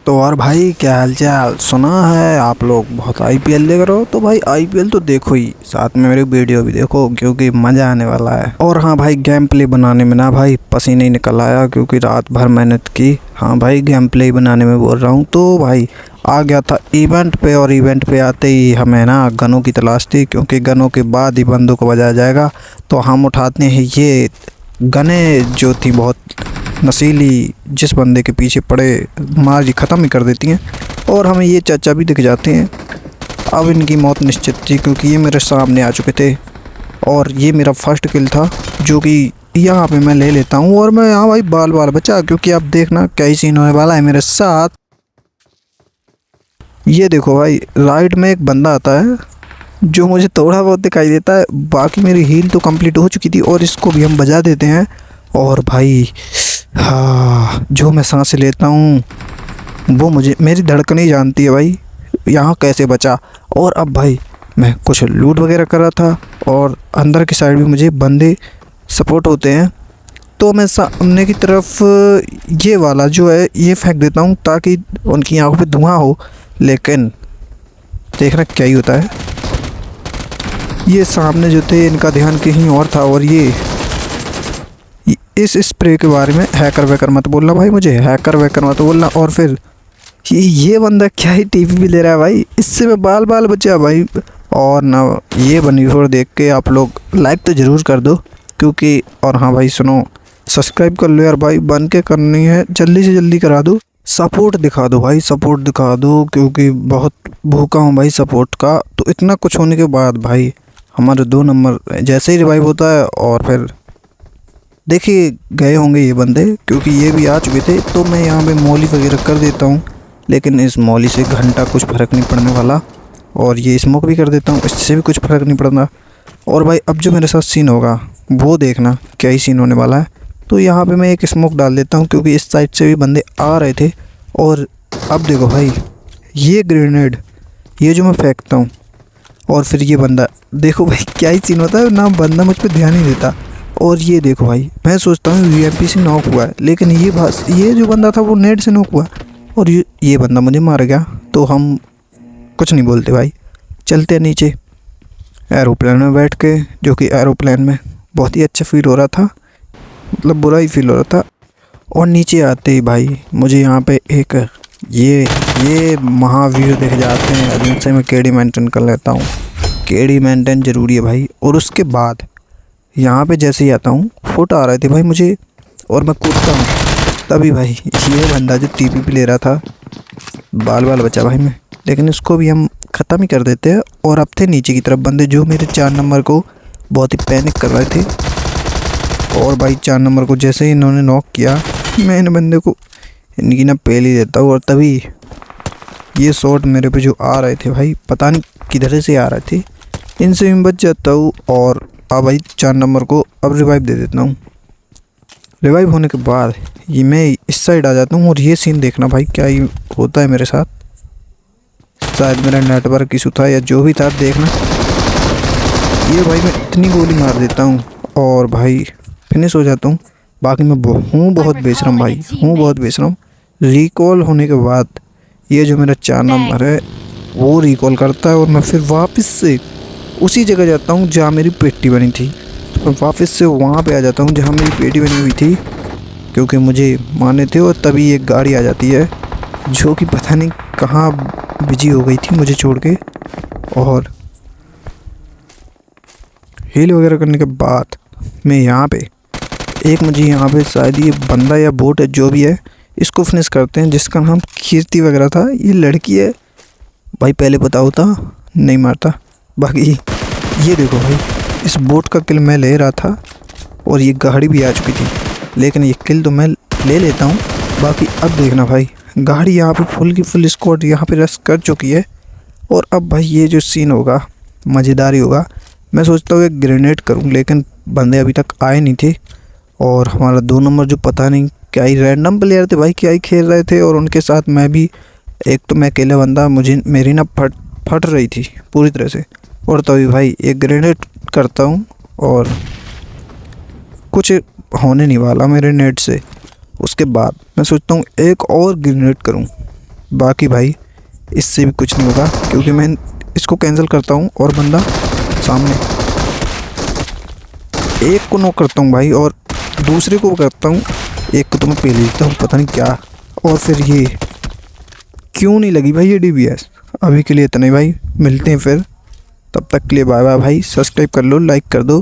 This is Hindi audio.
तो और भाई क्या हाल चाल। सुना है आप लोग बहुत आईपीएल देख रहे हो, तो भाई आईपीएल तो देखो ही, साथ में मेरी वीडियो भी देखो क्योंकि मज़ा आने वाला है। और हाँ भाई, गेम प्ले बनाने में ना भाई पसीने ही निकल आया क्योंकि रात भर मेहनत की। हाँ भाई, गेम प्ले ही बनाने में बोल रहा हूँ। तो भाई आ गया था इवेंट पे, और इवेंट पे आते ही हमें ना गनों की तलाश थी क्योंकि गनों के बाद ही बंदों को बजाया जाएगा। तो हम उठाते हैं ये गने जो थी बहुत नसीली, जिस बंदे के पीछे पड़े मार जी ख़त्म ही कर देती हैं। और हमें ये चाचा भी दिख जाते हैं। अब इनकी मौत निश्चित थी क्योंकि ये मेरे सामने आ चुके थे और ये मेरा फर्स्ट किल था जो कि यहाँ पे मैं ले लेता हूँ। और मैं यहाँ भाई बाल बाल बचा क्योंकि अब देखना क्या ही सीन होने वाला है मेरे साथ। ये देखो भाई, राइट में एक बंदा आता है जो मुझे थोड़ा बहुत दिखाई देता है, बाकी मेरी हील तो कंप्लीट हो चुकी थी और इसको भी हम बजा देते हैं। और भाई हाँ, जो मैं सांसें लेता हूँ वो मुझे मेरी धड़कन ही जानती है भाई यहाँ कैसे बचा। और अब भाई मैं कुछ लूट वगैरह कर रहा था और अंदर की साइड भी मुझे बंदे सपोर्ट होते हैं, तो मैं सामने की तरफ ये वाला जो है ये फेंक देता हूँ ताकि उनकी आंखों पे धुआं हो। लेकिन देखना क्या ही होता है, ये सामने जो थे इनका ध्यान कहीं और था। और ये इस स्प्रे के बारे में हैकर वैकर मत बोलना भाई, मुझे हैकर वैकर मत बोलना। और फिर ये बंदा क्या ही टीपी भी ले रहा है भाई, इससे मैं बाल बाल बचा भाई। और ना ये बनी फोड़ देख के आप लोग लाइक तो ज़रूर कर दो क्योंकि, और हाँ भाई सुनो, सब्सक्राइब कर लो यार भाई, बन के करनी है, जल्दी से जल्दी करा दो। सपोर्ट दिखा दो भाई, सपोर्ट दिखा दो क्योंकि बहुत भूखा हूँ भाई सपोर्ट का। तो इतना कुछ होने के बाद भाई हमारे 2 नंबर जैसे ही रिवाइव होता है और फिर देखिए गए होंगे ये बंदे क्योंकि ये भी आ चुके थे। तो मैं यहाँ पे मौली वगैरह कर देता हूँ, लेकिन इस मौली से घंटा कुछ फ़र्क नहीं पड़ने वाला। और ये स्मोक भी कर देता हूँ, इससे भी कुछ फ़र्क नहीं पड़ना। और भाई अब जो मेरे साथ सीन होगा वो देखना क्या ही सीन होने वाला है। तो यहाँ पे मैं एक स्मोक डाल देता हूँ क्योंकि इस साइड से भी बंदे आ रहे थे। और अब देखो भाई, ये ग्रेनेड ये जो मैं फेंकता हूँ और फिर ये बंदा, देखो भाई क्या ही सीन होता है ना, बंदा मुझ पर ध्यान नहीं देता। और ये देखो भाई, मैं सोचता हूँ यूएमपी से नॉक हुआ है, लेकिन ये जो बंदा था वो नेट से नॉक हुआ और ये बंदा मुझे मार गया। तो हम कुछ नहीं बोलते भाई, चलते हैं नीचे एरोप्लेन में बैठ के, जो कि एरोप्लेन में बहुत ही अच्छा फील हो रहा था, मतलब बुरा ही फील हो रहा था। और नीचे आते ही भाई मुझे यहाँ पे एक ये महावीर दिख जाते हैं जिनसे मैं केडी मेंटेन कर लेता हूँ। केडी मेंटेन ज़रूरी है भाई। और उसके बाद यहाँ पे जैसे ही आता हूँ फुट आ रहे थे भाई मुझे और मैं कूदता हूँ, तभी भाई ये बंदा जो टीपी पे ले रहा था, बाल बाल बचा भाई मैं, लेकिन उसको भी हम ख़त्म ही कर देते हैं। और अब थे नीचे की तरफ बंदे जो मेरे 4 नंबर को बहुत ही पैनिक कर रहे थे। और भाई 4 नंबर को जैसे ही इन्होंने नॉक किया, मैं इन बंदे को इनकी ना पेल ही देता हूँ। और तभी ये शॉट मेरे पे जो आ रहे थे भाई, पता नहीं किधर से आ रहे थे, इनसे मैं बच जाता हूँ। और अब भाई 4 नंबर को अब रिवाइव दे देता हूँ। रिवाइव होने के बाद ये मैं इस साइड आ जाता हूँ और ये सीन देखना भाई क्या ही होता है मेरे साथ। शायद मेरा नेटवर्क इशू था या जो भी था, देखना ये भाई मैं इतनी गोली मार देता हूँ और भाई फिनिश हो जाता हूँ। बाकी मैं हूँ बहुत बेशरम भाई, हूँ बहुत बेशरम। रिकॉल होने के बाद ये जो मेरा 4 नंबर है वो रिकॉल करता है और मैं फिर वापस से उसी जगह जाता हूँ जहाँ मेरी पेटी बनी थी। तो मैं वापस से वहाँ पे आ जाता हूँ जहाँ मेरी पेटी बनी हुई थी क्योंकि मुझे माने थे। और तभी एक गाड़ी आ जाती है जो कि पता नहीं कहाँ बिजी हो गई थी मुझे छोड़ के। और हील वगैरह करने के बाद मैं यहाँ पे मुझे यहाँ पे शायद ये बंदा या बोट है जो भी है, इसको फिनिश करते हैं, जिसका नाम कीर्ति वगैरह था। ये लड़की है भाई, पहले पता होता नहीं मारता। बाकी ये देखो भाई, इस बोट का किल मैं ले रहा था और ये गाड़ी भी आ चुकी थी, लेकिन ये किल तो मैं ले लेता हूँ। बाकी अब देखना भाई, गाड़ी यहाँ पे फुल की फुल स्क्वाड यहाँ पे रश कर चुकी है। और अब भाई ये जो सीन होगा मज़ेदार ही होगा। मैं सोचता हूँ एक ग्रेनेड करूँ, लेकिन बंदे अभी तक आए नहीं थे। और हमारा 2 नंबर जो पता नहीं क्या ही रैंडम प्लेयर थे भाई, क्या ही खेल रहे थे। और उनके साथ मैं भी, एक तो मैं अकेला बंदा, मुझे मेरी ना फट रही थी पूरी तरह से। और तभी भाई एक ग्रेनेड करता हूँ और कुछ होने नहीं वाला मेरे नेट से। उसके बाद मैं सोचता हूँ एक और ग्रेनेड करूँ, बाकी भाई इससे भी कुछ नहीं होगा, क्योंकि मैं इसको कैंसिल करता हूँ और बंदा सामने। एक को नॉक करता हूँ भाई और दूसरे को करता हूँ, एक को तो मैं पहले देता हूँ, पता नहीं क्या। और फिर ये क्यों नहीं लगी भाई ये DBS। अभी के लिए इतना ही भाई, मिलते हैं फिर, तब तक के लिए बाय बाय भाई। सब्सक्राइब कर लो, लाइक कर दो।